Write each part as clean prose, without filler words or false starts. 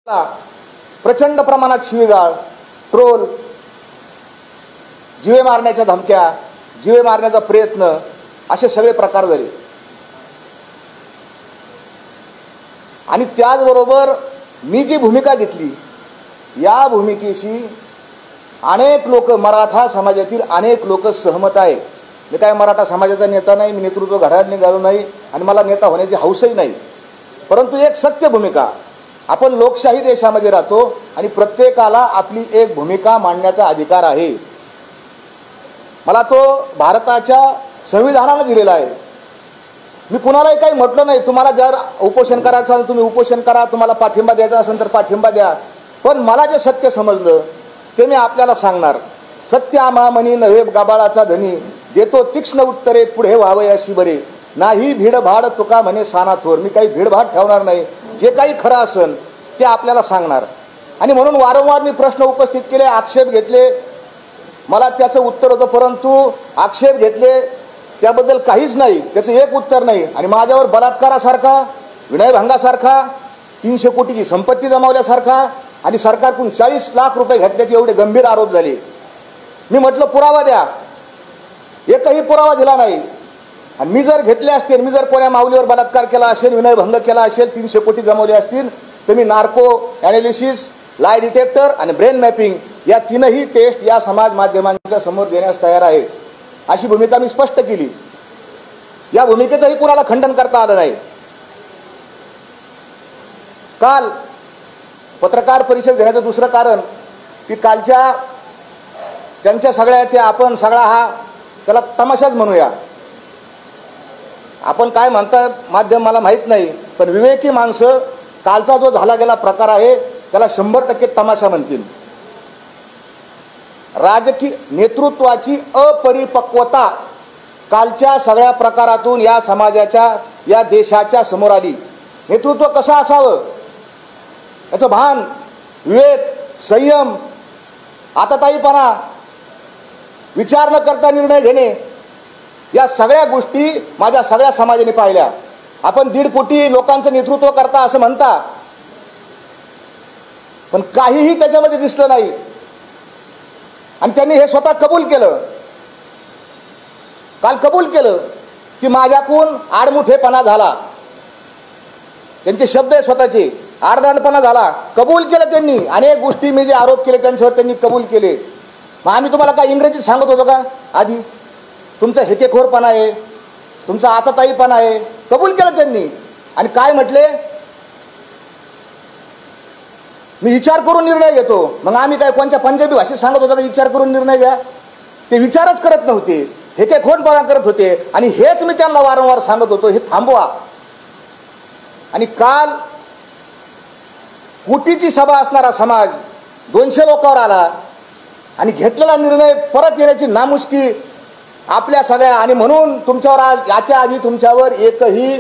प्रचंड प्रमाणात शिवीगाळ, ट्रोल, जीवे मारण्याच्या धमक्या, जीवे मारण्याचा प्रयत्न असे सगळे प्रकार झाले. आणि त्याचबरोबर मी जी भूमिका घेतली या भूमिकेशी अनेक लोक, मराठा समाजातील अनेक लोक सहमत आहेत. मी काय मराठा समाजाचा नेता नाही, मी नेतृत्व घड्याळात निघालो नाही आणि मला नेता होण्याची हौसही नाही. परंतु एक सत्य भूमिका, आपण लोकशाही देशामध्ये राहतो आणि प्रत्येकाला आपली एक भूमिका मांडण्याचा अधिकार आहे. मला तो भारताच्या संविधानाने दिलेला आहे. मी कुणालाही काही म्हटलं नाही, तुम्हाला जर उपोषण करायचं असेल तुम्ही उपोषण करा, तुम्हाला पाठिंबा द्यायचा असेल तर पाठिंबा द्या. पण मला जे सत्य समजलं ते मी आपल्याला सांगणार. सत्य आम्हामणी नव्हे गबाळाचा धनी, देतो तीक्ष्ण उत्तरे पुढे व्हावयाशी बरे. नाही भीडभाड तुका म्हणे साना थोर. मी काही भीडभाड ठेवणार नाही, जे काही खरं असेल ते आपल्याला सांगणार. आणि म्हणून वारंवार मी प्रश्न उपस्थित केले, आक्षेप घेतले, मला त्याचं उत्तर होतं. परंतु आक्षेप घेतले त्याबद्दल काहीच नाही, त्याचं एक उत्तर नाही. आणि माझ्यावर बलात्कारासारखा, विनयभंगासारखा, 300 कोटीची संपत्ती जमावल्यासारखा आणि सरकारकडून 40 लाख रुपये घेतल्याचे एवढे गंभीर आरोप झाले. मी म्हटलं पुरावा द्या, एकही पुरावा दिला नाही. आणि मी जर घेतले असतील, मी जर कोण्या माऊलीवर बलात्कार केला असेल, विनयभंग केला असेल, 300 कोटी जमवले असतील, तर मी नार्को ॲनालिसिस, लाय डिटेक्टर आणि ब्रेन मॅपिंग या तीनही टेस्ट या समाज माध्यमांच्या समोर देण्यास तयार आहे. अशी भूमिका मी स्पष्ट केली. या भूमिकेचंही कुणाला खंडन करता आलं नाही. काल पत्रकार परिषद घेण्याचं दुसरं कारण की कालच्या त्यांच्या सगळ्या ते आपण सगळा हा त्याला तमाशाच म्हणूया. आपण काय म्हणतात माध्यम मला माहीत नाही, पण विवेकी माणसं कालचा जो झाला गेला प्रकार आहे त्याला 100% तमाशा म्हणतील. राजकीय नेतृत्वाची अपरिपक्वता कालच्या सगळ्या प्रकारातून या समाजाच्या, या देशाच्या समोर आली. नेतृत्व कसं असावं याचं भान, विवेक, संयम, आताताईपणा, विचार न करता निर्णय घेणे, या सगळ्या गोष्टी माझ्या सगळ्या समाजाने पाहिल्या. आपण 1.5 कोटी लोकांचं नेतृत्व करता असं म्हणता, पण काहीही त्याच्यामध्ये दिसलं नाही. आणि त्यांनी हे स्वतः कबूल केलं, काल कबूल केलं की माझ्याकडून आडमुठेपणा झाला. त्यांचे शब्द आहे स्वतःचे, आडदांडपणा झाला. कबूल केलं त्यांनी. अनेक गोष्टी मी जे आरोप केले त्यांच्यावर त्यांनी कबूल केले. मग आम्ही तुम्हाला काय इंग्रजीत सांगत होतो का आधी? तुमचा हेकेखोरपणा आहे, तुमचा आताताईपणा आहे. कबूल केलं त्यांनी. आणि काय म्हटले, मी विचार करून निर्णय घेतो. मग आम्ही काय कोणत्या पंजाबी भाषेत सांगत होतो का विचार करून निर्णय घ्या? ते विचारच करत नव्हते, हेकेखोरपणा करत होते. आणि हेच मी त्यांना वारंवार सांगत होतो, हे थांबवा. आणि काल कोटीची सभा असणारा समाज 200 लोकांवर आला आणि घेतलेला निर्णय परत येण्याची नामुष्की आपल्या सगळ्या. आणि म्हणून तुमच्यावर आज, याच्या आधी तुमच्यावर एकही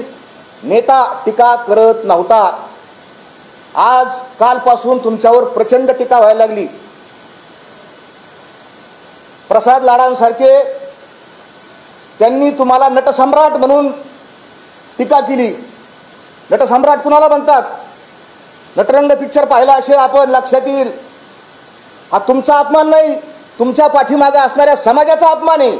नेता टीका करत नव्हता. आज कालपासून तुमच्यावर प्रचंड टीका व्हायला लागली. प्रसाद लाडांसारखे त्यांनी तुम्हाला नटसम्राट म्हणून टीका केली. नटसम्राट कुणाला म्हणतात? नटरंग पिक्चर पाहिला असेल आपण, लक्षात येईल. हा तुमचा अपमान नाही, तुमच्या पाठीमागे असणाऱ्या समाजाचा अपमान आहे.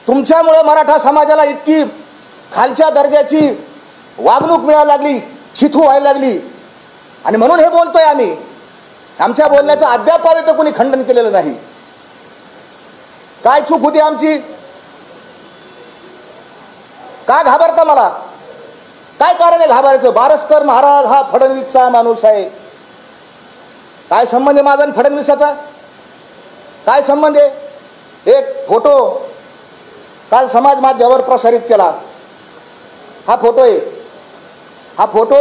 तुमच्यामुळे मराठा समाजाला इतकी खालच्या दर्जाची वागणूक मिळायला लागली, शिथू व्हायला लागली. आणि म्हणून हे बोलतोय आम्ही. आमच्या बोलण्याचं अद्याप कोणी खंडन केलेलं नाही. काय चूक होती आमची? का घाबरता मला? काय कारण आहे घाबरायचं? बारसकर महाराज हा फडणवीसचा माणूस आहे. काय संबंध आहे माझा आणि फडणवीसाचा? काय संबंध आहे? एक फोटो काल समाज माध्यमावर प्रसारित केला. हा फोटो आहे. हा फोटो,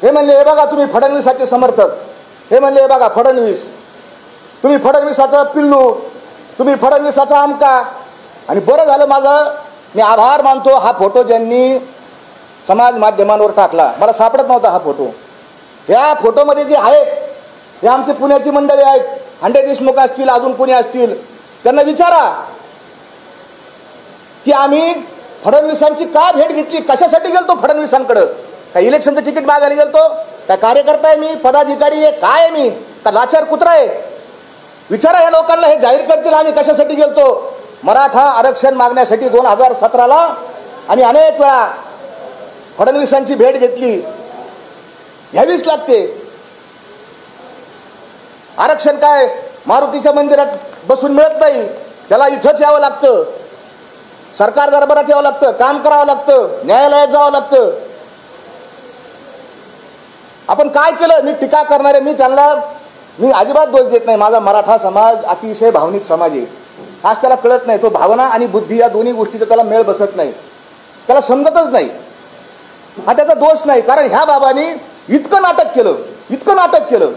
हे म्हणले हे बघा तुम्ही फडणवीसाचे समर्थक, हे म्हणले हे बघा फडणवीस, तुम्ही फडणवीसाचा पिल्लू, तुम्ही फडणवीसाचा आमका. आणि बरं झालं, माझं मी आभार मानतो. हा फोटो ज्यांनी समाज माध्यमांवर टाकला, मला सापडत नव्हता हा फोटो. ह्या फोटोमध्ये जे आहेत हे आमची पुण्याची मंडळी आहेत, अंडे देशमुख असतील, अजून कोणी असतील, त्यांना विचारा की आम्ही फडणवीसांची का भेट घेतली, कशासाठी गेलतो फडणवीसांकडं. काय इलेक्शनचं तिकीट मागायला गेलतो? काय कार्यकर्ता आहे मी, पदाधिकारी आहे, काय आहे मी, का लाचार कुत्रा आहे? विचारा या लोकांना, हे जाहीर करतील आम्ही कशासाठी गेलतो. मराठा आरक्षण मागण्यासाठी 2017ला आणि अनेक वेळा फडणवीसांची भेट घेतली, घ्यावीच लागते. आरक्षण काय मारुतीच्या मंदिरात बसून मिळत नाही, त्याला इथंच यावं लागतं, सरकार दरबारात यावं लागतं, काम करावं लागतं, न्यायालयात जावं लागतं. आपण काय केलं? मी टीका करणारे, मी अजिबात दोष देत नाही. माझा मराठा समाज अतिशय भावनिक समाज आहे. आज त्याला कळत नाही, तो भावना आणि बुद्धी या दोन्ही गोष्टीचा त्याला मेळ बसत नाही, त्याला समजतच नाही. हा त्याचा दोष नाही, कारण ह्या बाबांनी इतकं नाटक केलं.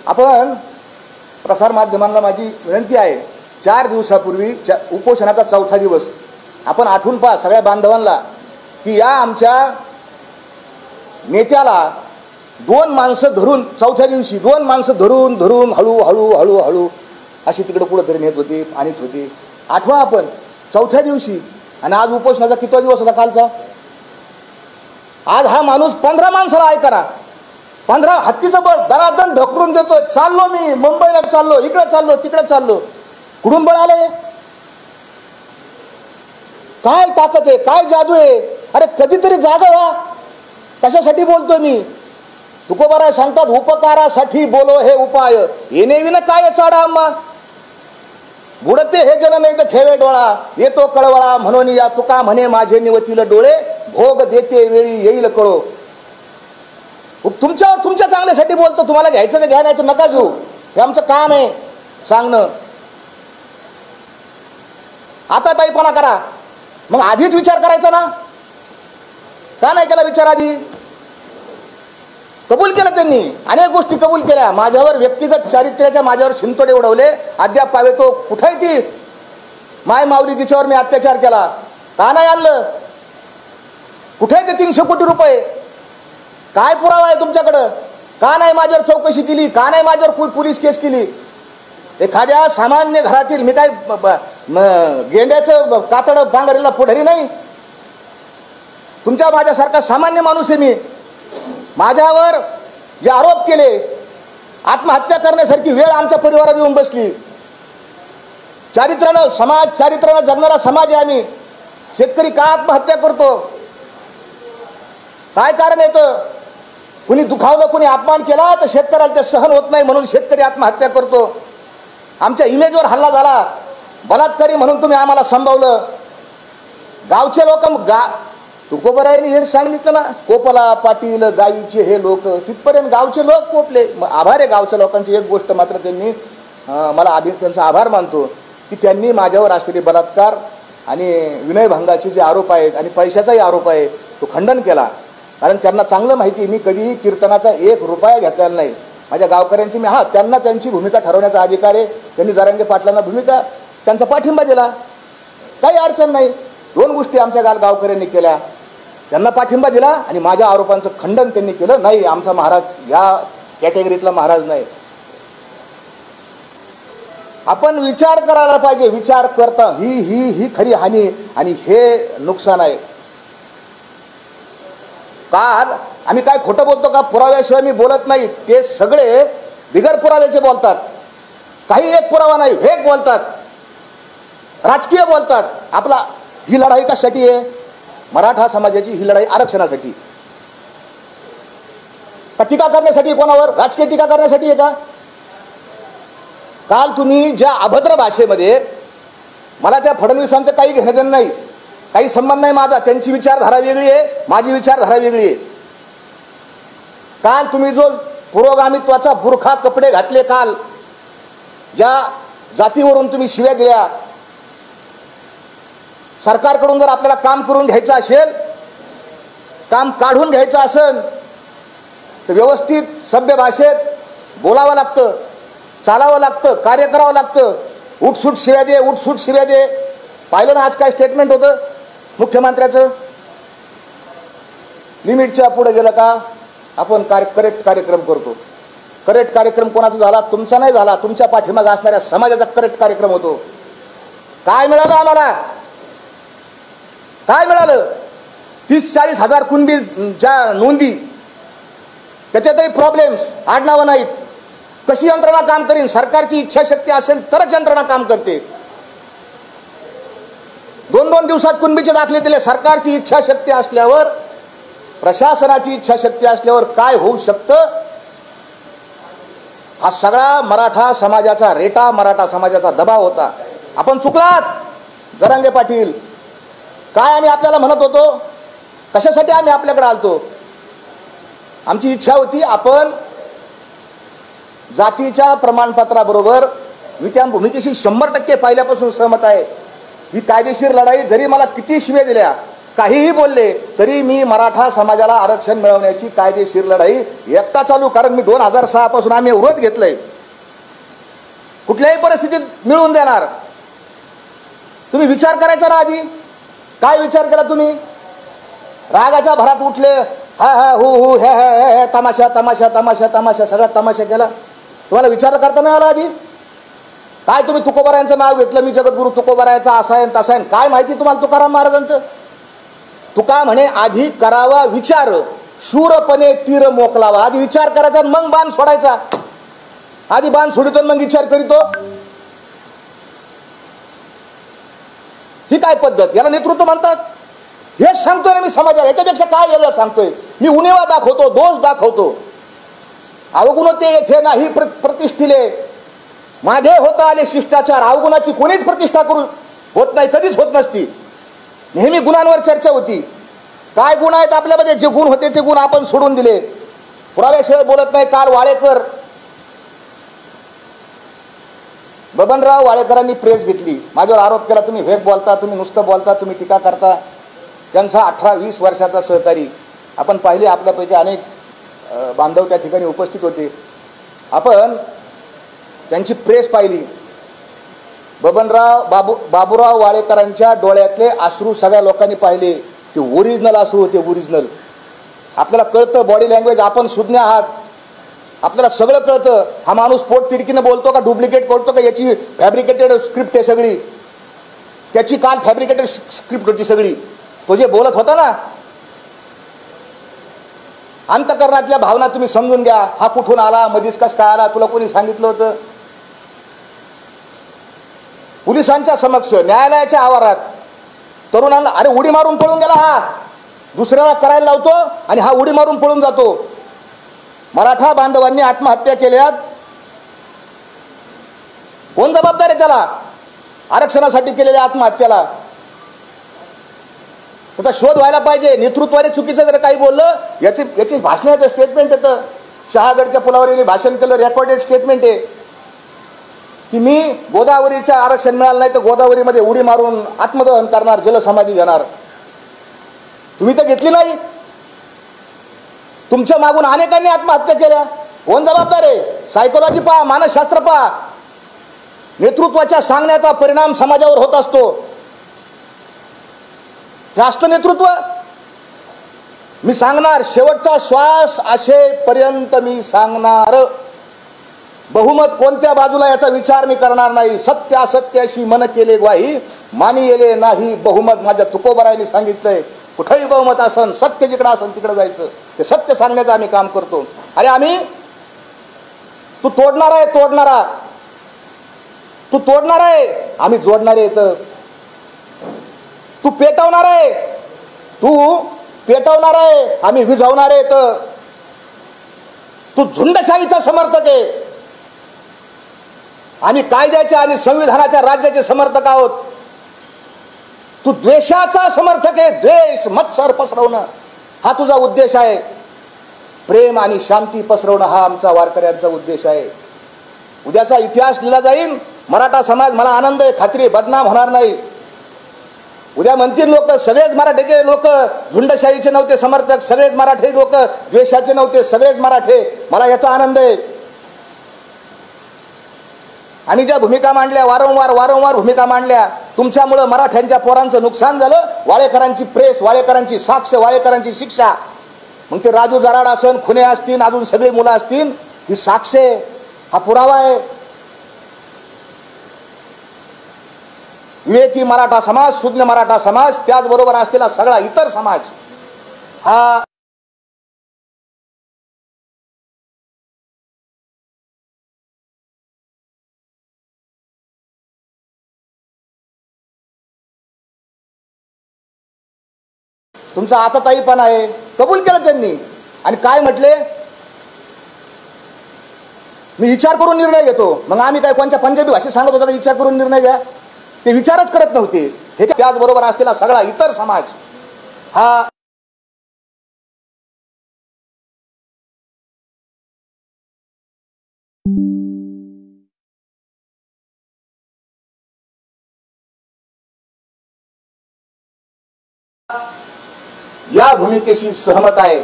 आपण प्रसार माध्यमांना माझी विनंती आहे, 4 दिवसापूर्वी उपोषणाचा 4था दिवस आपण आठवून पहा सगळ्या बांधवांना, की या आमच्या नेत्याला 2 माणसं धरून 4थ्या दिवशी 2 माणसं धरून हळू अशी तिकडे पुढे तरी नेत होते, आणत होते. आठवा आपण 4थ्या दिवशी. आणि आज उपोषणाचा कितवा दिवस होता कालचा? आज हा माणूस 15 माणसाला ऐका, 15 हत्तीचं बळ दरादन ढकलून देतोय. चाललो मी मुंबईला, चाललो इकडे, चाललो तिकडे, चाललो. कुठून बळ आले? काय ताकद आहे, काय जादू आहे? अरे कधीतरी जागा व्हा. कशासाठी बोलतोय मी? तुकोबाराय सांगतात, उपकारासाठी बोलो हे उपाय, येणे विना काय चाडा आम्हा. बुडते हे जल नाही तर खेवे डोळा, येतो कळवळा म्हणून या तुका म्हणे माझे निवतील डोळे, भोग देते वेळी येईल कळो. तुमच्या चांगल्यासाठी बोलतो. तुम्हाला घ्यायचं का घ्या, नाही तर नका घेऊ. हे आमचं काम आहे सांगणं. आता ताईपणा करा, मग आधीच विचार करायचा ना? का नाही केला विचार आधी? कबूल केलं त्यांनी, अनेक गोष्टी कबूल केल्या. माझ्यावर व्यक्तिगत चारित्र्याच्या माझ्यावर शिंतोडे उडवले. अद्याप पावे तो कुठे ती माय माऊली जिच्यावर मी अत्याचार केला, का नाही आणलं? कुठे ते 300 कोटी रुपये? काय पुरावा आहे तुमच्याकडं? का नाही माझ्यावर चौकशी केली? का नाही माझ्यावर पोलीस केस केली? एखाद्या सामान्य घरातील, मी काय गेंड्याचं कातड पांघरेला पुढारी नाही. तुमच्या माझ्यासारखा सामान्य माणूस आहे मी. माझ्यावर जे आरोप केले, आत्महत्या करण्यासारखी वेळ आमच्या परिवारावर येऊन बसली. चारित्र्यानं जगणारा समाज आहे आम्ही. शेतकरी का आत्महत्या करतो? काय कारण येतं? कुणी दुखावलं, कुणी अपमान केला तर शेतकऱ्याला ते सहन होत नाही, म्हणून शेतकरी आत्महत्या करतो. आमच्या इमेजवर हल्ला झाला, बलात्कारी म्हणून तुम्ही आम्हाला संभवलं. गावचे लोक, तुकोबरायांनी हे सांगितलं ना, कोपला पाटील गावीचे हे लोक, तिथपर्यंत गावचे लोक कोपले. आभार आहे गावच्या लोकांची. एक गोष्ट मात्र त्यांनी मला त्यांचा आभार मानतो, की त्यांनी माझ्यावर असलेले बलात्कार आणि विनयभंगाचे जे आरोप आहेत आणि पैशाचाही आरोप आहे तो खंडन केला. कारण त्यांना चांगलं माहिती, मी कधीही कीर्तनाचा 1 रुपया घेतलेला नाही. माझ्या गावकऱ्यांची मी त्यांना त्यांची भूमिका ठरवण्याचा अधिकार आहे. त्यांनी जरांगे पाटलांना भूमिका, त्यांचा पाठिंबा दिला, काही अडचण नाही. 2 गोष्टी आमच्या गावकऱ्यांनी केल्या, त्यांना पाठिंबा दिला आणि माझ्या आरोपांचं खंडन त्यांनी केलं. नाही, आमचा महाराज या कॅटेगरीतला महाराज नाही. आपण विचार करायला पाहिजे. विचार करता ही खरी हानी आणि हे नुकसान आहे. काल आम्ही काय खोटं बोलतो का? पुराव्याशिवाय मी बोलत नाही. ते सगळे बिगर पुराव्याचे बोलतात. काही एक पुरावा नाही, फेक बोलतात, राजकीय बोलतात. आपला ही लढाई कशासाठी आहे? मराठा समाजाची ही लढाई आरक्षणासाठी. का टीका करण्यासाठी? कोणावर? राजकीय टीका करण्यासाठी आहे का? काल तुम्ही ज्या अभद्र भाषेमध्ये, मला त्या फडणवीसांचं काही घेणं देणं नाही, काही संबंध नाही माझा. त्यांची विचारधारा वेगळी आहे, माझी विचारधारा वेगळी आहे. काल तुम्ही जो पुरोगामित्वाचा बुरखा कपडे घातले, काल ज्या जातीवरून तुम्ही शिव्या दिल्या, सरकारकडून जर आपल्याला काम करून घ्यायचं असेल, काम काढून घ्यायचं असेल तर व्यवस्थित सभ्य भाषेत बोलावं लागतं, चालावं लागतं, कार्य करावं लागतं. उठसूट शिव्या दे, उठसूट शिव्या दे. पाहिलं ना आज काय स्टेटमेंट होतं मुख्यमंत्र्याचं? लिमिटच्या पुढे गेलं का आपण करेक्ट कार्यक्रम करतो. करेक्ट कार्यक्रम कोणाचा झाला? तुमचा नाही झाला, तुमच्या पाठीमागे असणाऱ्या समाजाचा करेक्ट कार्यक्रम होतो. काय मिळालं आम्हाला? काय मिळालं? 30-40 हजार कुणबीच्या नोंदी, त्याच्यातही प्रॉब्लेम्स, आडनावं नाहीत. कशी यंत्रणा काम करीन? सरकारची इच्छाशक्ती असेल तरच यंत्रणा काम करते. 2-2 दिवसात कुणबीचे दाखले दिले. सरकारची इच्छाशक्ती असल्यावर, प्रशासनाची इच्छाशक्ती असल्यावर काय होऊ शकतं? हा सगळा मराठा समाजाचा रेटा, मराठा समाजाचा दबाव होता. आपण चुकलात जरांगे पाटील. काय आम्ही आपल्याला म्हणत होतो? कशासाठी आम्ही आपल्याकडे आलतो? आमची इच्छा होती आपण जातीच्या प्रमाणपत्राबरोबर, मी त्या भूमिकेशी 100% पहिल्यापासून सहमत आहे. ही कायदेशीर लढाई, जरी मला किती शिव्या दिल्या, काहीही बोलले, तरी मी मराठा समाजाला आरक्षण मिळवण्याची कायदेशीर लढाई एकटा चालू. कारण मी 2006 पासून आम्ही व्रत घेतलंय, कुठल्याही परिस्थितीत मिळवून देणार. तुम्ही विचार करायचा ना आधी. काय विचार केला तुम्ही? रागाच्या भरात उठले, हा हा हु हु हे हे हे, तमाशा तमाशा तमाशा तमाशा, सगळा तमाशा केला. तुम्हाला विचार करता नाही आला आधी? काय तुम्ही तुकोबारायांचं नाव घेतलं, मी जगद्गुरु तुकोबारायाचा असा आहे तसा आहे. काय माहिती तुम्हाला तुकाराम महाराजांचं? तुका म्हणे आधी करावा विचार, शूरपणे तीर मोकलावा. आधी विचार करायचा मग बाण सोडायचा. आधी बाण सोडितो मग विचार करीतो. ही काय पद्धत? याला नेतृत्व म्हणतात? हेच सांगतोय ना मी समाजाला. याच्यापेक्षा काय वेगळं सांगतोय? मी उणेवा दाखवतो, दोष दाखवतो. अवगुणते येथे नाही प्रतिष्ठिले, मागे होता आले शिष्टाचार. अवगुणाची कोणीच प्रतिष्ठा करू होत नाही, कधीच होत नसती. नेहमी गुणांवर चर्चा होती. काय गुण आहेत आपल्यामध्ये? जे गुण होते ते गुण आपण सोडून दिले. पुराव्याशिवाय बोलत नाही. काल वाळेकर, बबनराव वाळेकरांनी प्रेस घेतली, माझ्यावर आरोप केला, तुम्ही वेग बोलता, तुम्ही नुसतं बोलता, तुम्ही टीका करता. त्यांचा 18-20 वर्षाचा सहकारी आपण पाहिले. आपल्यापैकी अनेक बांधव त्या ठिकाणी उपस्थित होते. आपण त्यांची प्रेस पाहिली. बाबूराव वाळेकरांच्या डोळ्यातले अश्रू सगळ्या लोकांनी पाहिले. ते ओरिजिनल अश्रू होते, ओरिजिनल. आपल्याला कळतं बॉडी लँग्वेज, आपण सुज्ञ आहात, आपल्याला सगळं कळतं. हा माणूस पोट तिडकीनं बोलतो का डुप्लिकेट बोलतो का, याची फॅब्रिकेटेड स्क्रिप्ट आहे सगळी. त्याची काल फॅब्रिकेटेड स्क्रिप्ट होती सगळी. तो जे बोलत होता ना, अंतकरणातल्या भावना तुम्ही समजून घ्या. हा कुठून आला, मधीच कस काय आला, तुला कोणी सांगितलं होतं? पोलिसांच्या समक्ष, न्यायालयाच्या आवारात तरुणांना, अरे उडी मारून पळून गेला हा, दुसऱ्याला करायला लावतो आणि हा उडी मारून पळून जातो. मराठा बांधवांनी आत्महत्या केल्यात, कोण जबाबदार आहे त्याला? आरक्षणासाठी केलेल्या आत्महत्याला त्याचा शोध व्हायला पाहिजे. नेतृत्वाने चुकीचं जर काही बोललं, याची भाषणाचं स्टेटमेंट येतं. शहागडच्या पुलावर भाषण केलं, रेकॉर्डेड स्टेटमेंट आहे की मी गोदावरीचं आरक्षण मिळालं नाही तर गोदावरीमध्ये उडी मारून आत्मदहन करणार, जलसमाधी घेणार. तुम्ही तर घेतली नाही. तुमच्या मागून अनेकांनी आत्महत्या केल्या. कोण जबाबदार आहे? सायकोलॉजी पहा, मानसशास्त्र पहा. नेतृत्वाच्या सांगण्याचा परिणाम समाजावर होत असतो. हे असतं नेतृत्व. मी सांगणार, शेवटचा श्वास असेपर्यंत मी सांगणार. बहुमत कोणत्या बाजूला याचा विचार मी करणार नाही. सत्य असत्याशी मन केले ग्वाही, मानी येले नाही बहुमत. माझ्या तुकोबारायांनी सांगितलंय, कुठेही बहुमत असन, सत्य जिकडे असन तिकडे जायचं. ते सत्य सांगण्याचं आम्ही काम करतो. अरे आम्ही, तू तोडणार आहे, तोडणारा तू तोडणार आहे, आम्ही जोडणारे येतं. तू पेटवणार आहे, तू पेटवणार आहे, आम्ही विझवणार आहे. तू झुंडशाहीचा समर्थक आहे, आम्ही कायद्याच्या आणि संविधानाच्या राज्याचे समर्थक आहोत. तू द्वेषाचा समर्थक आहे, द्वेष मत्सर पसरवणं हा तुझा उद्देश आहे. प्रेम आणि शांती पसरवणं हा आमचा वारकऱ्यांचा उद्देश आहे. उद्याचा इतिहास लिहिला जाईल. मराठा समाज, मला आनंद आहे, खात्री बदनाम होणार नाही. उद्या म्हणतील लोक, सगळेच मराठ्याचे लोक झुंडशाहीचे नव्हते समर्थक, सगळेच मराठी लोक द्वेषाचे नव्हते, सगळेच मराठे. मला याचा आनंद आहे. आणि ज्या भूमिका मांडल्या, वारंवार भूमिका मांडल्या, तुमच्यामुळं मराठ्यांच्या पोरांचं नुकसान झालं. वाळेकरांची प्रेस, वाळेकरांची साक्ष, वाळेकरांची शिक्षा. मग ते राजू जराड असन, खुने असतील, अजून सगळी मुलं असतील, ही साक्ष आहे, हा पुरावा आहे. विवेकी मराठा समाज, सुज्ञ मराठा समाज, त्याचबरोबर असलेला सगळा इतर समाज हा तुमचा आताताईपणा आहे, कबूल केलं त्यांनी. आणि काय म्हटले, मी विचार करून निर्णय घेतो. मग आम्ही काय कोणत्या पंजाबी भाषेत सांगत होता विचार करून निर्णय घ्या? ते विचारच करत नव्हते. हे त्याचबरोबर असलेला सगळा इतर समाज हा या भूमिकेशी सहमत आहे.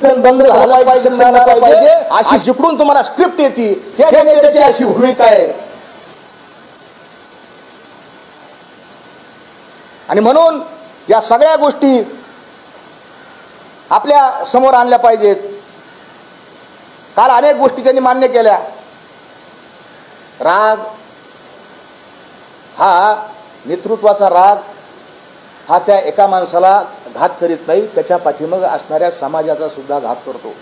बंद झाला पाहिजे अशी जिकडून तुम्हाला स्क्रिप्ट येते त्याची अशी भूमिका आहे. आणि म्हणून या सगळ्या गोष्टी आपल्या समोर आणल्या पाहिजेत. काल अनेक गोष्टी त्यांनी मान्य केल्या. राग हा नेतृत्वाचा राग हा त्या एका माणसाला घात करीत नाही, त्याच्या पाठीमागे असणाऱ्या समाजाचा सुद्धा घात करतो.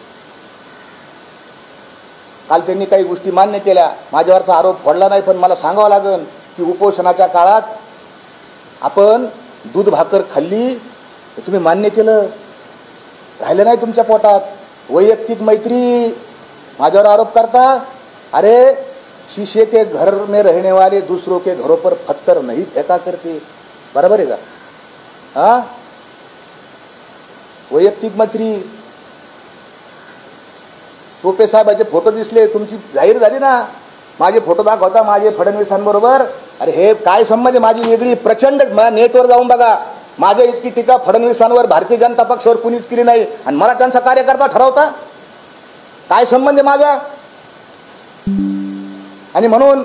काल त्यांनी काही गोष्टी मान्य केल्या. माझ्यावरचा आरोप फोडला नाही, पण मला सांगावं लागेल की उपोषणाच्या काळात आपण दूध भाकर खाल्ली, तुम्ही मान्य केलं, राहिलं नाही तुमच्या पोटात. वैयक्तिक मैत्री माझ्यावर आरोप करता. अरे शीशे के घर में रहने वाले दूसरों के घरों पर पत्थर नहीं फेंका करते. बरोबर आहे का? हा वैयक्तिक मैत्री. टोपे साहेबाचे फोटो दिसले, तुमची जाहीर झाली ना, माझे फोटो दाखवता माझे फडणवीसांबरोबर. अरे हे काय संबंध आहे? माझी वेगळी प्रचंड नेटवर जाऊन बघा, माझ्या इतकी टीका फडणवीसांवर भारतीय जनता पक्षावर कुणीच केली नाही, आणि मला त्यांचा कार्यकर्ता ठरवता. काय संबंध आहे माझा? आणि म्हणून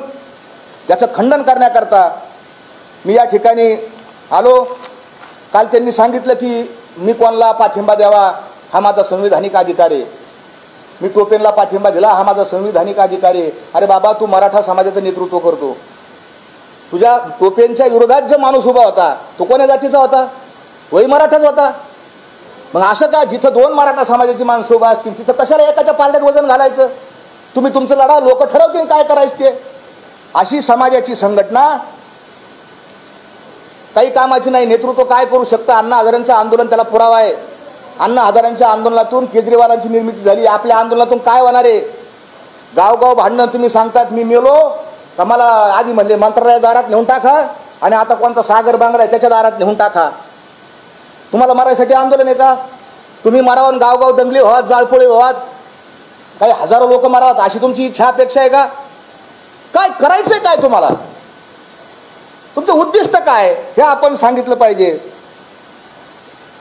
याचं खंडन करण्याकरता मी या ठिकाणी आलो. काल त्यांनी सांगितलं की मी कोणाला पाठिंबा द्यावा हा माझा संविधानिक अधिकार आहे, मी टोपेंना पाठिंबा दिला हा माझा संविधानिक अधिकार आहे. अरे बाबा, तू मराठा समाजाचं नेतृत्व करतो, तुझ्या टोपेंच्या विरोधात जो माणूस उभा होता तो कोण्या जातीचा होता? वही मराठाच होता. मग असं का, जिथं दोन मराठा समाजाची माणसं उभा असतील तिथं कशाला एकाच्या पारड्यात वजन घालायचं? तुम्ही तुमचं लढा, लोक ठरवतील काय करायचं ते. अशी समाजाची संघटना काही कामाची नाही. नेतृत्व काय करू शकतं? अण्णा हजारेंचं आंदोलन त्याला पुरावा आहे. अण्णा हजारेंच्या आंदोलनातून केजरीवालांची निर्मिती झाली. आपल्या आंदोलनातून काय होणार आहे? गावगाव भांडणं. तुम्ही सांगतात मी मेलो का, मला आधी म्हणले मंत्रालय दारात नेऊन टाका, आणि आता कोणता सागर बांगला आहे त्याच्या दारात नेऊन टाका. तुम्हाला मारायसाठी आंदोलन आहे का? तुम्ही मारावं, गावगाव दंगली व्हावात, जाळपोळी व्हावात, काही हजारो लोक मारावात अशी तुमची इच्छा अपेक्षा आहे का? काय करायचंय काय तुम्हाला? तुमचं उद्दिष्ट काय हे आपण सांगितलं पाहिजे.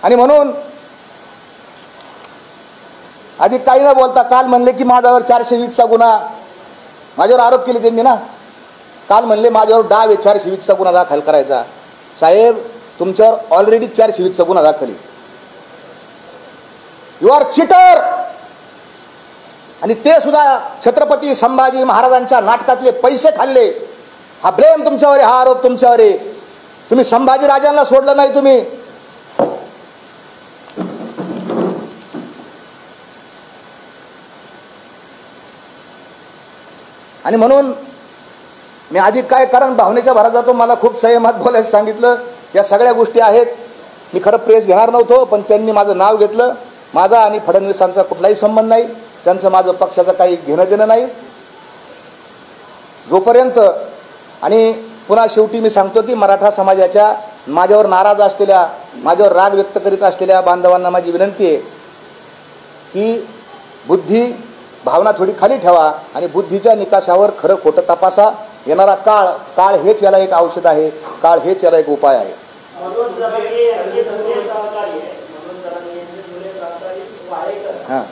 आणि म्हणून आधी काही न बोलता काल म्हणले की माझ्यावर 420चा गुन्हा, माझ्यावर आरोप केले त्यांनी ना. काल म्हणले माझ्यावर डाव आहे 420चा गुन्हा दाखल करायचा. साहेब, तुमच्यावर ऑलरेडी 420चा गुन्हा दाखल आहे. You are cheater. आणि ते सुद्धा छत्रपती संभाजी महाराजांच्या नाटकातले पैसे खाल्ले. हा ब्लेम तुमच्यावर आहे, हा आरोप तुमच्यावर आहे. तुम्ही संभाजी राजांना सोडलं नाही तुम्ही. आणि म्हणून मी आधी काय, कारण भावनेच्या भरात जातो, मला खूप संयमात बोलायचं सांगितलं. या सगळ्या गोष्टी आहेत. मी खरं प्रेस घेणार नव्हतो, पण त्यांनी माझं नाव घेतलं. माझा आणि फडणवीसांचा कुठलाही संबंध नाही, त्यांचं माझं पक्षाचं काही घेणं देणं नाही. जोपर्यंत, आणि पुन्हा शेवटी मी सांगतो की मराठा समाजाच्या माझ्यावर नाराज असलेल्या, माझ्यावर राग व्यक्त करीत असलेल्या बांधवांना माझी विनंती आहे की बुद्धी भावना थोडी खाली ठेवा आणि बुद्धीच्या निकासावर खरं खोटं तपासा. येणारा काळ हेच याला एक औषध आहे, काळ हेच याला एक उपाय आहे. हां,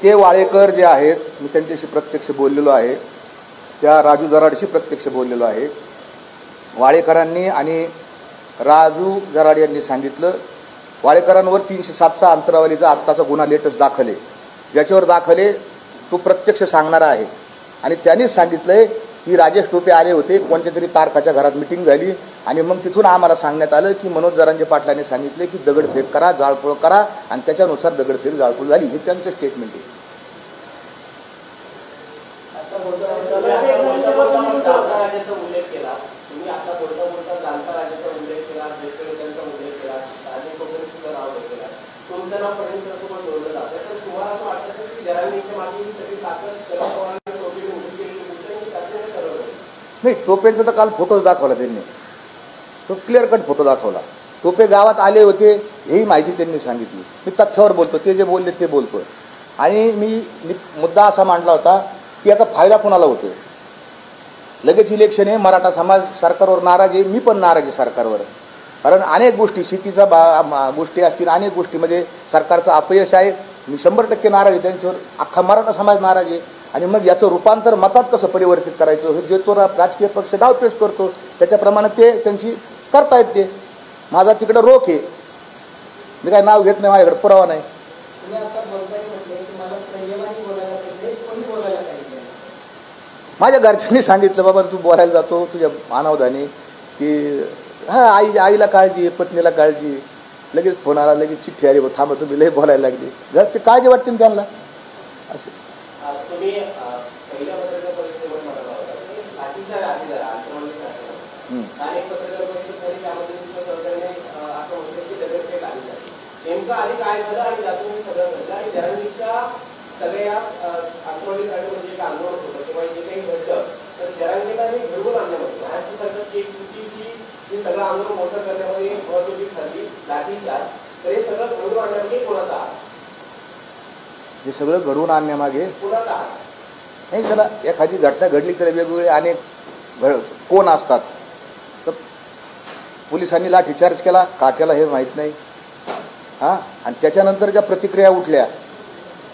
ते वाळेकर जे आहेत, मी त्यांच्याशी प्रत्यक्ष बोललेलो आहे, त्या राजू जराडशी प्रत्यक्ष बोललेलो आहे. वाळेकरांनी आणि राजू जराड यांनी सांगितलं वाळेकरांवर 307चा अंतरावलीचा आत्ताचा गुन्हा लेटेस्ट दाखल आहे, ज्याच्यावर दाखल आहे तो प्रत्यक्ष सांगणारा आहे. आणि त्यांनीच सांगितलंय की राजेश टोपे आले होते, कोणत्या तरी तारकाच्या घरात मिटिंग झाली आणि मग तिथून आम्हाला सांगण्यात आलं की मनोज जरांगे पाटलांनी सांगितले की दगडफेक करा, जाळपोळ करा, आणि त्याच्यानुसार दगडफेक जाळपोळ झाली. हे त्यांचं स्टेटमेंट आहे. नाही, टोपेंचा तर काल फोटोच दाखवला त्यांनी, तो क्लिअर कट फोटो दाखवला. टोपे गावात आले होते हेही माहिती त्यांनी सांगितली. मी तथ्यावर बोलतो, ते जे बोलले ते बोलतो. आणि मी मुद्दा असा मांडला होता की आता फायदा कोणाला होतो. लगेच इलेक्शन आहे, मराठा समाज सरकारवर नाराज आहे, मी पण नाराज आहे सरकारवर. कारण अनेक गोष्टी, शेतीचा गोष्टी असतील, अनेक गोष्टीमध्ये सरकारचं अपयश आहे. मी 100% नाराज आहे त्यांच्यावर, अख्खा मराठा समाज नाराज आहे. आणि मग याचं रूपांतर मतात कसं परिवर्तित करायचं हे जे तो राजकीय पक्ष डावपेच करतो त्याच्याप्रमाणे ते त्यांची करतायत. ते माझा तिकडं रोख आहे, मी काय नाव घेत नाही, माझ्याकडे पुरावा नाही. माझ्या घरच्यांनी सांगितलं बाबा तू बोलायला जातो तुझ्या अनावधानी की हां आईला काळजी, पत्नीला काळजी, लगेच फोन आला, लगेच चिठ्ठी आली, थांबा तुम्ही लय बोलायला लागली. घर ते काळजी वाटते ना त्यांना. असं हे सगळं घडवून आणण्यामागे नाही, त्याला एखादी घटना घडली तर वेगवेगळे अनेक कोण असतात. तर पोलिसांनी लाठीचार्ज केला का केला हे माहीत नाही. हां, आणि त्याच्यानंतर ज्या प्रतिक्रिया उठल्या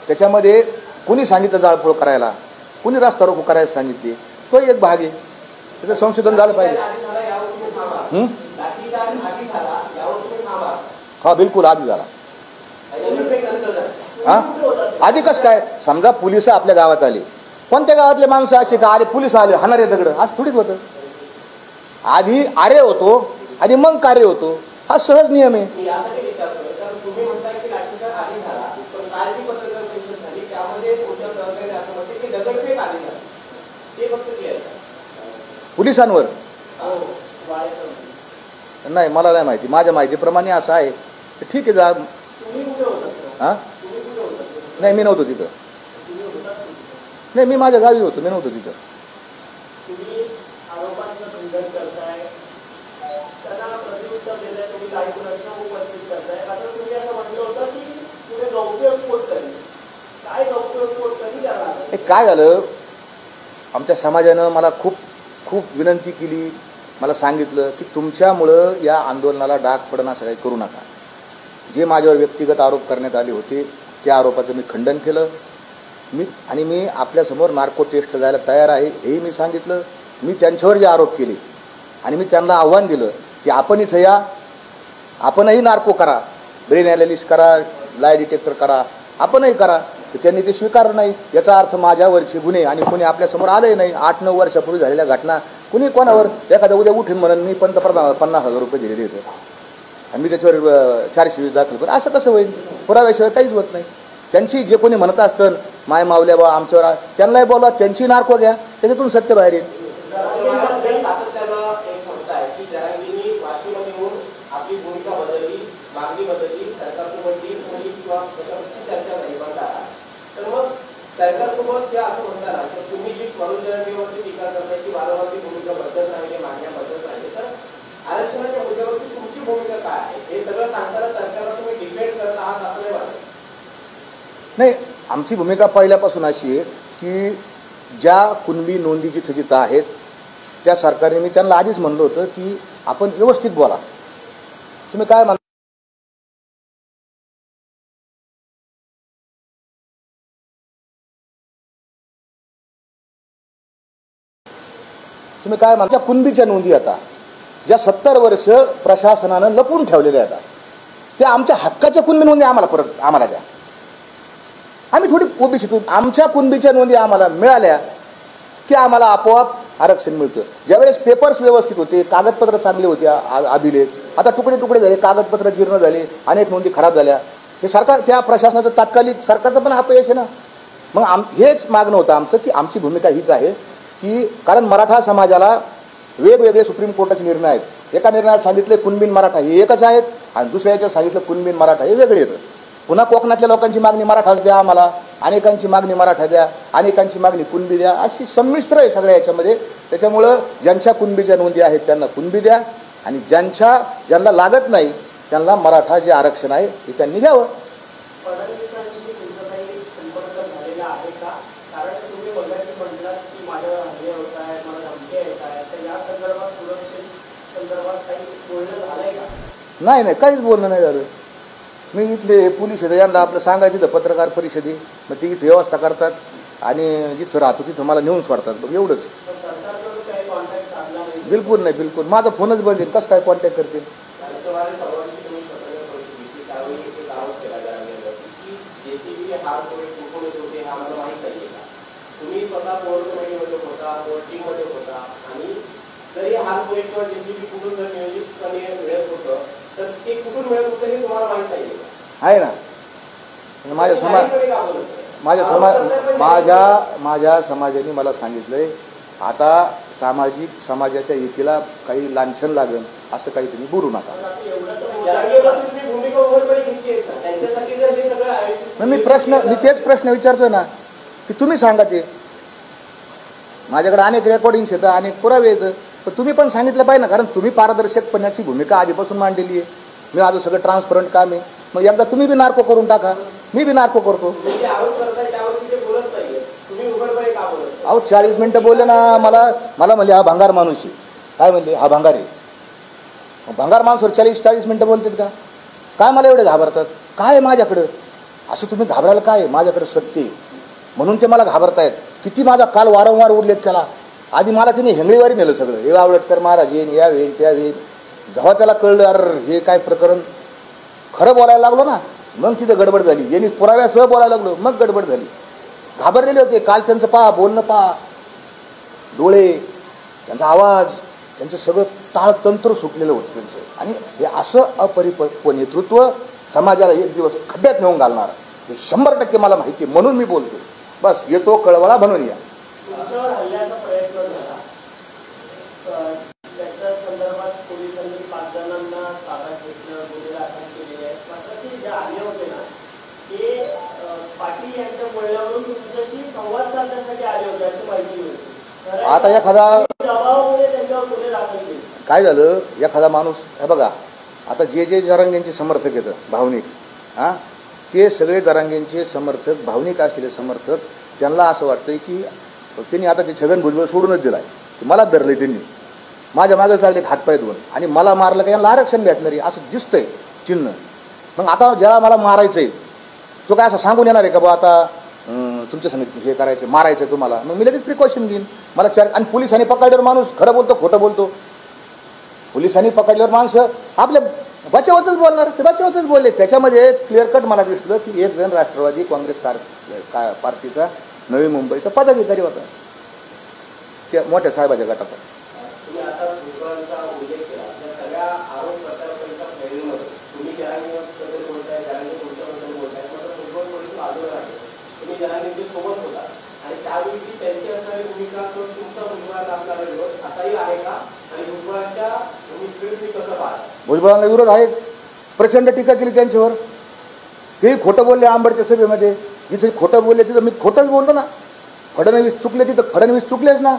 त्याच्यामध्ये कुणी सांगितलं जाळपोळ करायला, कुणी रास्ता रोको करायला सांगितली, तो एक भाग आहे. त्याचं संशोधन झालं पाहिजे. हा बिलकुल आधी झाला. हां, आधी कसं काय, समजा पोलिस आपल्या गावात आली, कोणत्या गावातले माणसं असे का अरे पोलीस आले हाणारे दगड, आज थोडीच होतं. आधी आरे होतो आणि मग कार्य होतो, हा सहज नियम आहे. पोलिसांवर नाही, मला नाही माहिती. माझ्या माहितीप्रमाणे असं आहे. ठीक आहे जा. हां, नाही मी नव्हतो तिथं. नाही, मी माझ्या गावी होतो, मी नव्हतो तिथं. काय झालं, आमच्या समाजानं मला खूप खूप विनंती केली, मला सांगितलं की तुमच्यामुळं या आंदोलनाला डाग पडणं असं काही करू नका. जे माझ्यावर व्यक्तिगत आरोप करण्यात आले होते त्या आरोपाचं मी खंडन केलं. मी आपल्यासमोर नार्को टेस्ट जायला तयार आहे हेही मी सांगितलं. मी त्यांच्यावर जे आरोप केले आणि मी त्यांना आव्हान दिलं की आपण इथं या, आपणही नार्को करा, ब्रेन ॲनालिसिस करा, लाय डिटेक्टर करा, आपणही करा. तर त्यांनी ते स्वीकारलं नाही. याचा अर्थ माझ्यावरचे गुन्हे आणि कोणी आपल्यासमोर आलंही नाही. 8-9 वर्षापूर्वी झालेल्या घटना कुणी कोणावर एखादा उद्या उठून म्हणून मी पंतप्रधानाला 50,000 रुपये दिलेले होते आणि मी त्याच्यावर 420 दाखल करू, असं कसं होईल. पुराव्याशिवाय काहीच होत नाही. त्यांची जे कोणी म्हणत असतं माय मावल्या बा आमच्यावर, त्यांनाही बोलवा, त्यांची नार्को घ्या, त्याच्यातून सत्य बाहेर येईल. नाही, आमची भूमिका पहिल्यापासून अशी आहे की ज्या कुणबी नोंदी जिथं आहेत त्या सरकारने, मी त्यांना आधीच म्हणलं होतं की आपण व्यवस्थित बोला, तुम्ही काय म्हणता, कुणबीच्या नोंदी आता ज्या 70 वर्ष प्रशासनानं लपून ठेवलेल्या आहेत ते आमच्या हक्काच्या कुणबी नोंदी आम्हाला द्या. आम्ही थोडी ओबीसीतून आमच्या कुणबीच्या नोंदी आम्हाला मिळाल्या की आम्हाला आपोआप आरक्षण मिळतं. ज्यावेळेस पेपर्स व्यवस्थित होते, कागदपत्र चांगले होते, अभिलेख, आता तुकडे तुकडे झाले, कागदपत्र जीर्ण झाले, अनेक नोंदी खराब झाल्या. हे सरकार, त्या प्रशासनाचं तात्कालिक सरकारचं पण अपयश आहे ना. मग हेच मागणं होतं आमचं की आमची भूमिका हीच आहे की कारण मराठा समाजाला वेगवेगळे सुप्रीम कोर्टाचे निर्णय आहेत. एका निर्णयात सांगितले कुणबीन मराठा हे एकच आहेत आणि दुसऱ्या याच्यात सांगितलं कुणबीन मराठा हे वेगळे येतं. पुन्हा कोकणातल्या लोकांची मागणी मराठाच द्या आम्हाला, अनेकांची मागणी मराठा द्या, अनेकांची मागणी कुणबी द्या, अशी संमिश्र आहे सगळ्या याच्यामध्ये. त्याच्यामुळं ज्यांच्या कुणबीच्या नोंदी आहेत त्यांना कुणबी द्या आणि ज्यांना लागत नाही त्यांना मराठा जे आरक्षण आहे ते त्यांनी घ्यावं. नाही काहीच बोलणं नाही झालं. मी इथले पोलीस आहेत यांना आपलं सांगायचं तर पत्रकार परिषदे, मग ती इथं व्यवस्था करतात आणि जिथं राहतो तिथं मला नेऊन सोडतात. एवढंच. बिलकुल नाही, बिलकुल. माझा फोनच बंद आहे, कसं काय कॉन्टॅक्ट करतील. आहे ना. माझ्या समाजाने मला सांगितलंय आता समाजाच्या एकीला काही लांछन लागेल असं काही तुम्ही बोलू नका. मी तेच प्रश्न विचारतोय ना की तुम्ही सांगा. ते माझ्याकडे अनेक रेकॉर्डिंग्स येतं, अनेक पुरावे येतं, पण तुम्ही पण सांगितलं पाहिजे ना. कारण तुम्ही पारदर्शकपणाची भूमिका आधीपासून मांडलेली आहे. मी माझं सगळं ट्रान्सपरंट काम आहे. मग एकदा तुम्ही बी नार्को करून टाका, मी बी नार्को करतो. अहो 40 मिनिटं बोलले ना. मला म्हणले हा भंगार माणूस आहे. काय म्हणले? हा भंगार आहे. भंगार माणूसवर 40 मिनिटं बोलतात का? काय मला एवढे घाबरतात? काय आहे माझ्याकडं? असं तुम्ही घाबरायला काय आहे? माझ्याकडे सत्य आहे म्हणून ते मला घाबरतायत. किती माझा काल वारंवार उरलेत त्याला. आधी मला तिने हेंगळीवारी नेलं सगळं. हे आवडटकर महाराज येईन, या वेळी त्या वेळी. जेव्हा त्याला कळलं अरे हे काय प्रकरण, खरं बोलायला लागलो ना, मग तिथं गडबड झाली. यांनी पुराव्यासह बोलायला लागलो, मग गडबड झाली. घाबरलेले होते. काल त्यांचं पहा, बोलणं पहा, डोळे, त्यांचा आवाज, त्यांचं सगळं ताळतंत्र सुटलेलं होतं त्यांचं. आणि हे असं अपरिपक्व नेतृत्व समाजाला एक दिवस खड्ड्यात नेऊन घालणार हे 100% मला माहिती आहे. म्हणून मी बोलतो. बस येतो कळवळा बनवून या. आता काय झालं, एखादा माणूस हे बघा, आता जे जरांगेंचे समर्थक येतं भावनिक, ते सगळे जरांगेंचे समर्थक, भावनिक असलेले समर्थक, त्यांना असं वाटतंय की त्यांनी आता ते छगन भुजबळ सोडूनच दिलाय. मलाच धरलंय त्यांनी, माझ्या मागे चालले हातपाय धुवून आणि मला मारलं का यांना आरक्षण भेटणारी असं दिसतंय चिन्ह. मग आता ज्याला मला मारायचंय तो काय असं सांगून येणार आहे का बा आता तुमच्या संगीत हे करायचं, मारायचं तुम्हाला? मग मी लगेच प्रिकॉशन घेईन. मला आणि पोलिसांनी पकडल्यावर माणूस खरं बोलतो खोटं बोलतो. पोलिसांनी पकडल्यावर माणसं आपल्या बचावाचंच बोलणार, ते बचावाचंच बोलले. त्याच्यामध्ये क्लिअर कट मला दिसलं की एक जण राष्ट्रवादी काँग्रेस पार्टीचा नवी मुंबईचा पदाधिकारी होता, त्या मोठ्या साहेबाच्या गटाचा. भुजबळांना विरोध आहे, प्रचंड टीका केली त्यांच्यावर. ते खोटं बोलले आंबडच्या सभेमध्ये. जिथे खोटं बोलले तिथं मी खोटंच बोलतो ना. फडणवीस चुकले तिथं फडणवीस चुकलेच ना.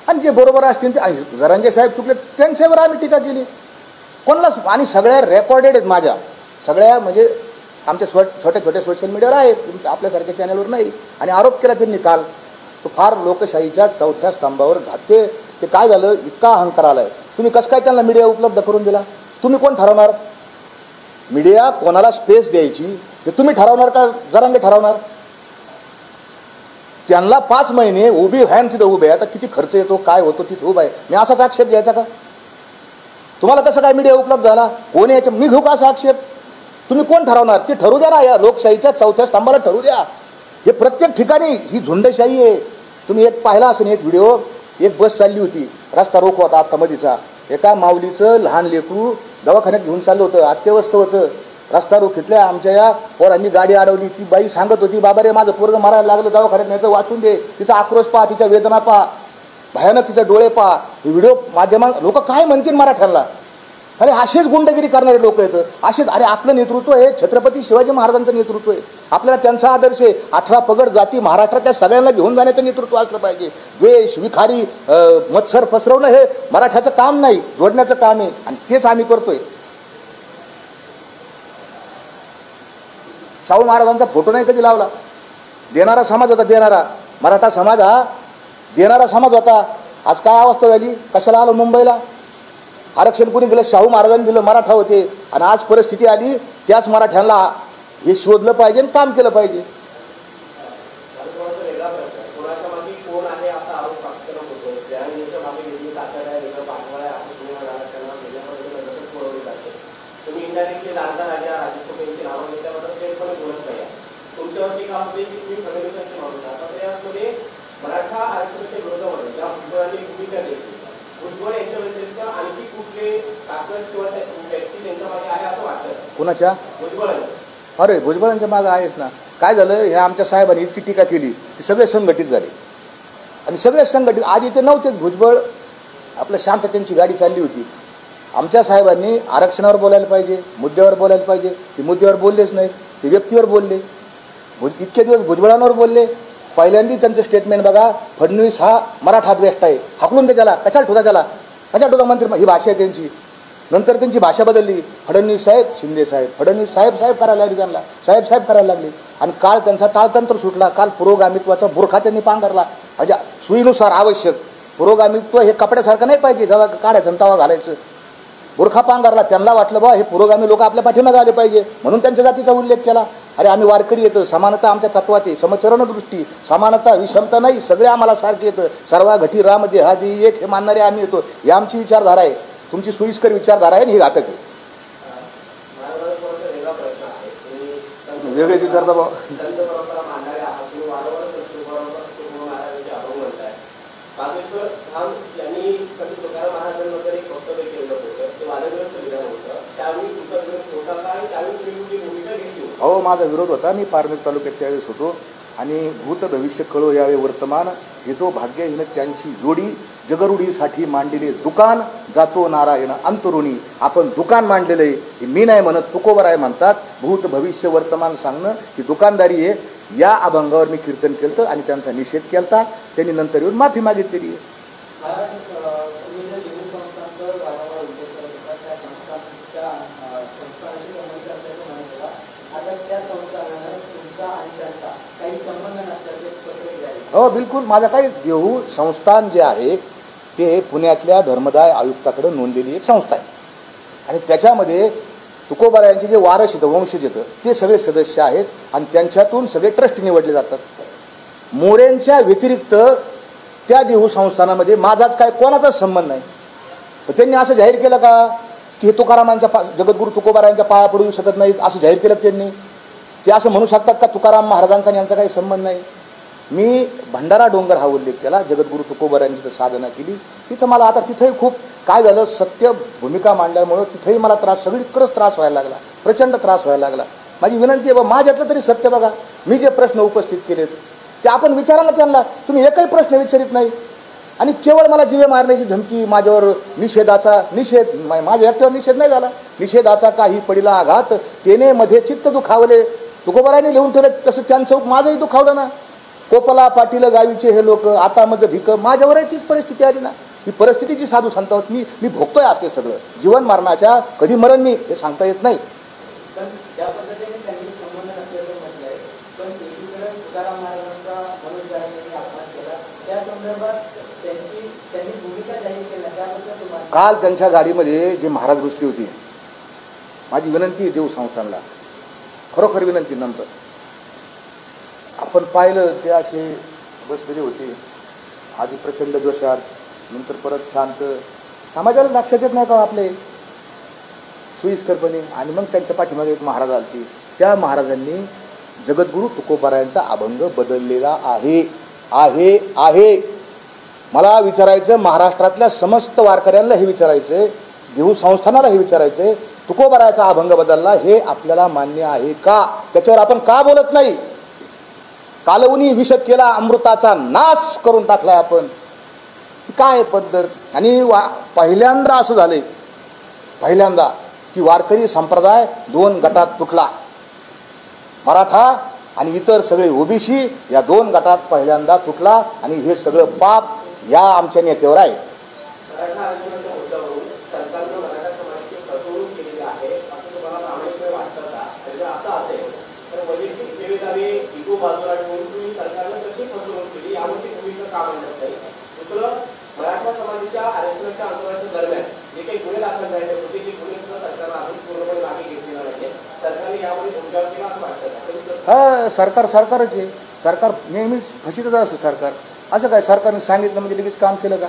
आणि जे बरोबर असतील ते जरांगे साहेब चुकले त्यांच्यावर आम्ही टीका केली. कोणालाच. आणि सगळ्या रेकॉर्डेड आहेत माझ्या सगळ्या, म्हणजे आमच्या छोट्या सोशल मीडियावर आहेत, आपल्यासारख्या चॅनलवर नाही. आणि आरोप केला त्यांनी काल, तो फार लोकशाहीच्या चौथ्या स्तंभावर घातते. ते काय झालं, इतका अहंकार आलाय. तुम्ही कसं काय त्यांना मीडिया उपलब्ध करून दिला? तुम्ही कोण ठरवणार मीडिया कोणाला स्पेस द्यायची? हे तुम्ही ठरवणार का जरांगे ठरवणार? त्यांना 5 महिने उभी व्हॅन तिथं उभे आहे. आता किती खर्च येतो काय होतो तिथं उभा आहे, मी असाच आक्षेप घ्यायचा का? तुम्हाला कसं काय मीडिया उपलब्ध झाला? कोण याच्या मी घेऊ का असा आक्षेप? तुम्ही कोण ठरवणार? ते ठरू द्या ना, या लोकशाहीच्या चौथ्या स्तंभाला ठरू द्या. हे प्रत्येक ठिकाणी ही झुंडशाही आहे. तुम्ही एक पाहिला असेल एक व्हिडिओ, एक बस चालली होती, रस्ता रोको होता आत्ता मधीचा, एका माऊलीचं लहान लेकरू दवाखान्यात घेऊन चाललं होतं, अत्यवस्थ होतं. रस्ता रोखीतल्या आमच्या या पोरांनी गाडी अडवली. ती बाई सांगत होती, बाबा रे माझं पोरगं मारायला लागलं, दवाखान्यात न्यायचं, वाचून दे. तिचा आक्रोश पहा, तिच्या वेदना पहा, भयानक तिचे डोळे पहा. हे व्हिडिओ माध्यमात लोक काय म्हणतील मराठ्यांना? अरे असेच गुंडगिरी करणारे लोक आहेत, असेच. अरे आपलं नेतृत्व आहे छत्रपती शिवाजी महाराजांचं नेतृत्व आहे, आपल्याला त्यांचा आदर्श आहे. 18 पगड जाती महाराष्ट्रातल्या सगळ्यांना घेऊन जाण्याचं नेतृत्व असलं पाहिजे. द्वेष, विखारी, मत्सर पसरवणं हे मराठ्याचं काम नाही, जोडण्याचं काम आहे, आणि तेच आम्ही करतोय. शाहू महाराजांचा फोटो नाही कधी लावला. देणारा समाज होता, देणारा मराठा समाज हा देणारा समाज होता. आज काय अवस्था झाली? कशाला आलो मुंबईला? आरक्षण कोणी दिलं? शाहू महाराजांनी दिलं, मराठा होते. आणि आज परिस्थिती आली, त्याच मराठ्यांना हे शोधलं पाहिजे आणि काम केलं पाहिजे. मराठा आरक्षणाच्या विरोधामध्ये ज्या भुजबळांनी भूमिका घेतली, भुजबळ यांच्या व्यतिरिक्त आणखी कुठले ताकद किंवा व्यक्ती त्यांच्या मागे आहे असं वाटतं? कोणाच्या? भुजबळांच्या. अरे भुजबळांच्या मागे आहेच ना. काय झालं, ह्या आमच्या साहेबांनी इतकी टीका केली, ते सगळे संघटित झाले आणि सगळे संघटित. आधी ते नव्हतेच. भुजबळ आपलं शांत त्यांची गाडी चालली होती. आमच्या साहेबांनी आरक्षणावर बोलायला पाहिजे, मुद्द्यावर बोलायला पाहिजे. ते मुद्द्यावर बोललेच नाही, ते व्यक्तीवर बोलले. इतके दिवस भुजबळांवर बोलले. पहिल्यांदा त्यांचं स्टेटमेंट बघा, फडणवीस हा मराठा द्वेष्ट आहे, हाकलून दे त्याला, कशाला ठोदा त्याला, कशाला ठोदा मंत्री, ही भाषा आहे त्यांची. नंतर त्यांची भाषा बदलली, फडणवीस साहेब, शिंदे साहेब, फडणवीस साहेब साहेब करायला लागली, त्यांना साहेब साहेब करायला लागले. आणि काळ त्यांचा ताळतंत्र सुटला. काल पुरोगामित्वाचा बुरखा त्यांनी पांघरला. म्हणजे सुईनुसार आवश्यक. पुरोगामित्व हे कपड्यासारखं नाही पाहिजे, जेव्हा काढायचं तवा घालायचं. बुरखा पांघरला. त्यांना वाटलं बा हे पुरोगामी लोक आपल्या पाठीमागे आले पाहिजे, म्हणून त्यांच्या जातीचा उल्लेख केला. अरे आम्ही वारकरी येतं, समानता आमच्या तत्वात आहे, समचरण दृष्टी, समानता विषमता नाही, सगळे आम्हाला सारखे येतं. सर्वा घटी राम देहादी एक हे मानणारे आम्ही येतो. ही आमची विचारधारा आहे. तुमची सोयीस्कर विचारधारा आहे, ही घातक आहे. वेगळेच विचारता बा. हो, माझा विरोध होता. मी पारनेर तालुक्यात त्यावेळेस होतो. आणि भूत भविष्य कळो यावे वर्तमान, येतो भाग्यहीन त्यांची जोडी, जगरुडीसाठी मांडलेले दुकान, जातो नारायण अंतरुणी. आपण दुकान मांडलेलं आहे, हे मी नाही म्हणत, तुकोबराय म्हणतात. भूत भविष्य वर्तमान सांगणं ही दुकानदारी आहे. या अभंगावर मी कीर्तन केलं आणि त्यांचा निषेध केला. त्यांनी नंतर येऊन माफी मागितलेली आहे. हो बिलकुल. माझा काही देहू संस्थान जे आहे ते पुण्यातल्या धर्मदाय आयुक्ताकडे नोंदलेली एक संस्था आहे. आणि त्याच्यामध्ये तुकोबारायांचे जे वारस येतं, वंशज येतं, ते सगळे सदस्य आहेत. आणि त्यांच्यातून सगळे ट्रस्ट निवडले जातात. मोऱ्यांच्या व्यतिरिक्त त्या देहू संस्थानामध्ये माझाच काय कोणाचाच संबंध नाही. त्यांनी असं जाहीर केलं का की हे तुकारामांच्या जगद्गुरू तुकोबारायांच्या पाया पडू शकत नाहीत, असं जाहीर केलं त्यांनी? ते असं म्हणू शकतात का तुकाराम महाराजांचा यांचा काही संबंध नाही? मी भंडारा डोंगर हा उल्लेख केला, जगद्गुरू तुकोबारायांची साधना केली. तिथं मला आता तिथंही खूप काय झालं, सत्य भूमिका मांडल्यामुळं तिथंही मला त्रास, सगळीकडेच त्रास व्हायला लागला, प्रचंड त्रास व्हायला लागला. माझी विनंती आहे, माझ्यातलं तरी सत्य बघा. मी जे प्रश्न उपस्थित केलेत ते आपण विचारा ना त्यांना. तुम्ही एकही प्रश्न विचारित नाही आणि केवळ मला जीवे मारण्याची धमकी, माझ्यावर निषेधाचा निषेध, माझ्या एकट्यावर निषेध नाही झाला, निषेधाचा काही पडिला आघात, तेने मध्ये चित्त दुखावले. तुकोबारायांनी लिहून ठेवले तसं त्यांचं माझंही दुखावलं ना. कोपला पाटील गावीचे हे लोक, आता माझं भिक, माझ्यावरही तीच परिस्थिती आली ना. ही परिस्थितीची साधू संत आहोत. मी भोगतोय असते सगळं. जीवन मरणाच्या कधी मरण मी हे सांगता येत नाही. काल त्यांच्या गाडीमध्ये जे महाराज बसली होती, माझी विनंती देऊ संस्थानला, खरोखर विनंती. नंतर आपण पाहिलं ते असे बसलेले होते, आधी प्रचंड जोशात, नंतर परत शांत. समाजाला लक्षात येत नाही का आपले सोयीस्करपणे. आणि मग त्यांच्या पाठीमागे एक महाराज आलते, त्या महाराजांनी जगद्गुरू तुकोबारायांचा अभंग बदललेला आहे आहे आहे. मला विचारायचं, महाराष्ट्रातल्या समस्त वारकऱ्यांना हे विचारायचं, देहू संस्थानाला हे विचारायचं, तुकोबारायाचा अभंग बदलला हे आपल्याला मान्य आहे का? त्याच्यावर आपण का बोलत नाही? कालवनी विष केला, अमृताचा नाश करून टाकलाय आपण. काय पद्धत? आणि पहिल्यांदा असं झालंय, पहिल्यांदा की वारकरी संप्रदाय दोन गटात तुटला. मराठा आणि इतर सगळे ओबीसी या दोन गटात पहिल्यांदा तुटला. आणि हे सगळं पाप या आमच्या नेत्यावर आहे. मराठा समाजाच्या आरक्षणाच्या आंदोलनाच्या दरम्यान जे काही गुन्हे दाखल झाले होते, ते गुन्हे सुद्धा सरकारला अजून पूर्णपणे मागे घेतलेला नाही. सरकारने यामध्ये तुमच्यावर केला असं वाटतं? हा, सरकारच आहे. सरकार नेहमीच फशीतच असतं. सरकार असं काय सरकारने सांगितलं म्हणजे लगेच काम केलं का?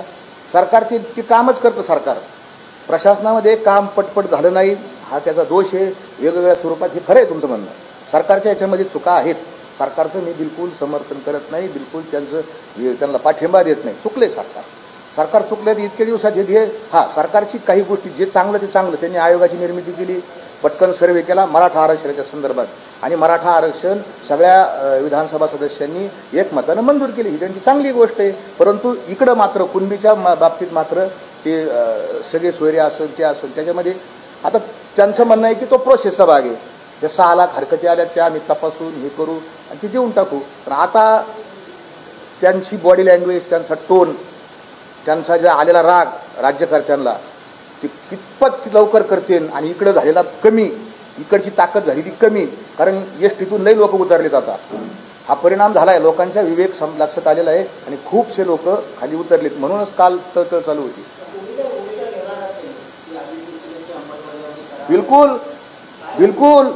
सरकार ते कामच करतं. सरकार प्रशासनामध्ये काम पटपट झालं नाही, हा त्याचा दोष आहे. वेगवेगळ्या स्वरूपात हे खरं आहे तुमचं म्हणणं. सरकारच्या याच्यामध्ये चुका आहेत. सरकारचं मी बिलकुल समर्थन करत नाही, बिलकुल त्यांना पाठिंबा देत नाही. चुकले सरकार चुकले. इतके दिवसात हे सरकारची काही गोष्टी जे चांगलं ते चांगलं. त्यांनी आयोगाची निर्मिती केली, पटकन सर्वे केला मराठा आरक्षणाच्या संदर्भात, आणि मराठा आरक्षण सगळ्या विधानसभा सदस्यांनी एकमतानं मंजूर केली. ही त्यांची चांगली गोष्ट आहे. परंतु इकडं मात्र कुणबीच्या बाबतीत मात्र ते सगळे सोयरे असेल ते असेल त्याच्यामध्ये आता त्यांचं म्हणणं आहे की तो प्रोसेसचा भाग आहे. त्या 6 लाख हरकती आल्या त्या आम्ही तपासून हे करू आणि ते देऊन टाकू. पण आता त्यांची बॉडी लँग्वेज, त्यांचा टोन, त्यांचा जो आलेला राग राज्यकर्त्यांना ते कितपत लवकर करतील. आणि इकडं झालेला कमी, इकडची ताकद झालेली कमी, कारण एसटीतून लई लोक उतरलेत. आता हा परिणाम झाला आहे. लोकांच्या विवेक लक्षात आलेला आहे आणि खूपसे लोक खाली उतरलेत. म्हणूनच काल तळ चालू होती. बिलकुल बिलकुल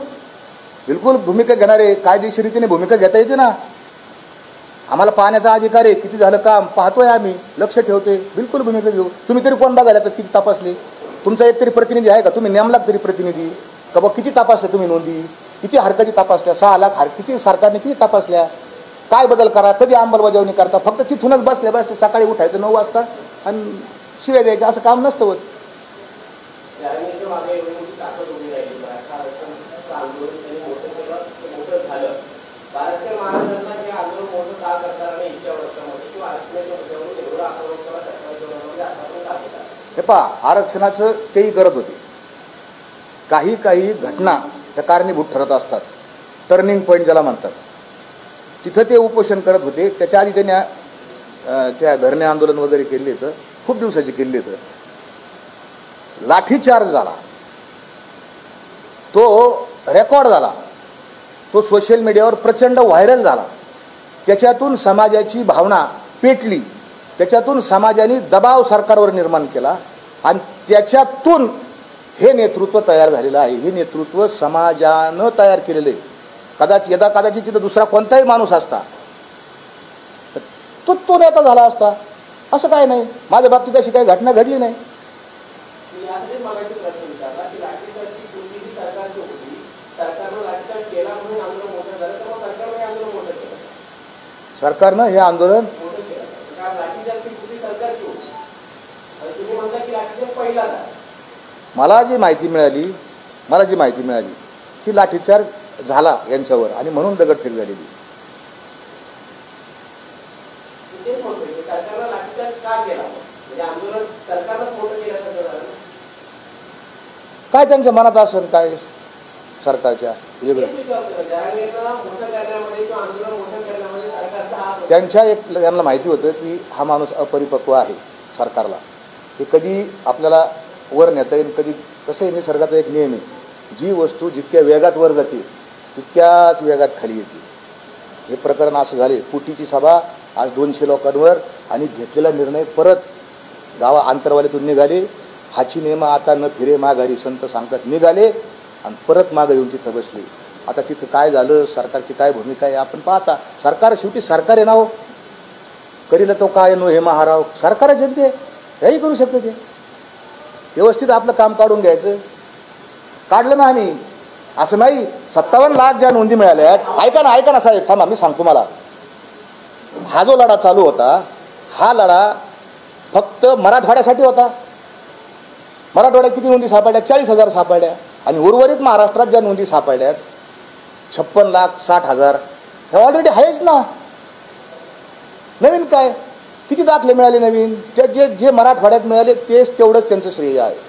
बिलकुल भूमिका घेणारे, कायदेशीर रीतीने भूमिका घेता येते ना. आम्हाला पाहण्याचा अधिकार आहे. किती झालं काम पाहतोय आम्ही, लक्ष ठेवतोय, बिलकुल भूमिका घेऊ. तुम्ही तरी कोण बघायला तर किती तपासले? तुमचा एक तरी प्रतिनिधी आहे का? तुम्ही नेमलात तरी प्रतिनिधी का? बा किती तपासल्या तुम्ही नोंदी? किती हरकती तपासल्या? 6 लाख किती सरकारने किती तपासल्या? काय बदल करा? कधी अंमलबजावणी करता? फक्त तिथूनच बसले सकाळी उठायचं 9 वाजता आणि शिव्या द्यायच्या, असं काम नसतं होत. हे पहा, आरक्षणाचं तेही करत होते. काही घटना त्या कारणीभूत ठरत असतात. टर्निंग पॉईंट ज्याला म्हणतात, तिथं ते उपोषण करत होते. त्याच्या आधी त्यांनी त्या धरणे आंदोलन वगैरे केले तर खूप दिवसाचे केले. तर लाठीचार्ज झाला, तो रेकॉर्ड झाला, तो सोशल मीडियावर प्रचंड व्हायरल झाला. त्याच्यातून समाजाची भावना पेटली, त्याच्यातून समाजाने दबाव सरकारवर निर्माण केला आणि त्याच्यातून हे नेतृत्व तयार झालेलं आहे. हे नेतृत्व समाजानं तयार केलेलं आहे. कदाचित तिथं दुसरा कोणताही माणूस असता तो नेता झाला असता. असं काय नाही. माझ्या बाबतीत अशी काही घटना घडली नाही. सरकारनं हे आंदोलन मला जी माहिती मिळाली की लाठीचार्ज झाला यांच्यावर आणि म्हणून दगडफेक झालेली. काय त्यांच्या मनात असेल काय सरकारच्या वेगळं त्यांच्या यांना माहिती होतं की हा माणूस अपरिपक्व आहे सरकारला. हे कधी आपल्याला वर नेता येईल, कधी कसं आहे, निसर्गाचा एक नियम आहे. जी वस्तू जितक्या वेगात वर जाते तितक्याच वेगात खाली येते. हे प्रकरण असं झाले. कुटीची सभा आज 200 लोकांवर आणि घेतलेला निर्णय परत गावा अंतरवालीतून निघाले. हाची नेम आता न फिरे माघारी संत सांगतात निघाले आणि परत मागं येऊन तिथं बसले. आता तिथं काय झालं, सरकारची काय भूमिका आहे आपण पाहता. सरकार शेवटी सरकार आहे ना हो. करील तो काय नो हे महाराव सरकारच येते, हेही करू शकते. ते व्यवस्थित आपलं काम काढून घ्यायचं. काढलं ना आम्ही. असं नाही 57 लाख ज्या नोंदी मिळाल्या आहेत. ऐका ना साहेब, थांबा मी सांगतो. मला हा जो लढा चालू होता, हा लढा फक्त मराठवाड्यासाठी होता. मराठवाड्यात किती नोंदी सापडल्या? 40,000 सापडल्या. आणि उर्वरित महाराष्ट्रात ज्या नोंदी सापडल्यात 56,60,000 हे ऑलरेडी आहेच ना. नवीन काय? किती दाखले मिळाले नवीन? जे जे मराठवाड्यात मिळाले तेच तेवढंच त्यांचं श्रेय आहे.